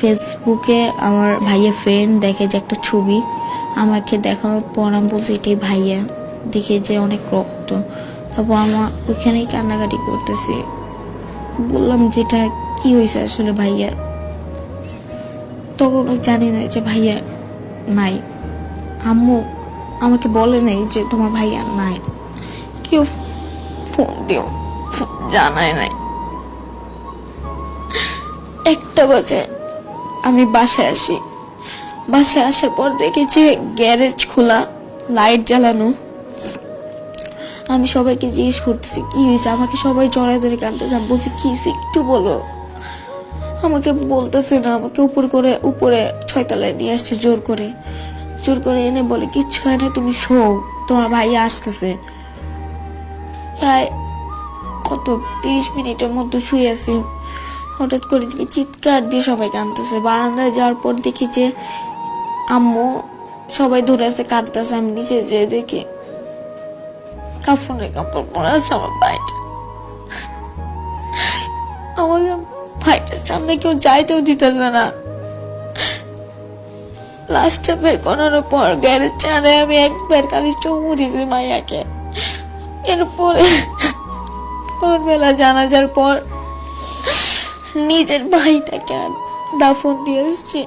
ফেসবুকে আমার ভাইয়া ফ্রেন্ড দেখে যে একটা ছবি, আমাকে দেখানোর পর আমি বলছি এটাই ভাইয়া, দেখে যে অনেক রক্ত। তারপর আমার ওইখানেই কান্নাকাটি করতেছি, বললাম যেটা কি হয়েছে আসলে ভাইয়া। তখন জানি না যে ভাইয়া নাই, আম্মু আমাকে বলে নাই যে তোমার ভাইয়া নাই, কেউ ফোন দিও জানায় নাই। 1টা বাজে আমি বাসায় আসি, বাসায় আসার পর দেখি যে গ্যারেজ খোলা, লাইট জ্বালানো। আমি সবাইকে জিজ্ঞেস করতেছি কি হয়েছে, আমাকে সবাই জড়ায় ধরে কাঁদতেছে। আমি বলছি কি হয়েছে একটু বলো, আমাকে বলতেছে না। আমাকে উপরে 6 তলায় নিয়ে আসছে জোর করে এনে বলে কিচ্ছু হয় না, তুমি শোও, তোমার ভাই আসতেছে। প্রায় 30 মিনিটের মতো শুয়ে আছি, হঠাৎ করে দেখি চিৎকার দিয়ে সবাই কাঁদতেছে। বারান্দায় যাওয়ার পর দেখি যে আম্মু সবাই ধরে আছে কাঁদতেছে। আমি নিচে যেয়ে দেখি কাপড়ে কাপড় পরে আছে আমার ভাইটা। আমাকে ভাইটার সামনে কেউ যাইতেও দিতেছে না। লাস্টটা বের করার পর গ্যারেজ চানে আমি একবার খালি চুমু দিয়েছি মাইয়াকে। এরপরে ভোরবেলা জানাজার পর নিজের ভাইটাকে দাফন দিয়ে এসেছি।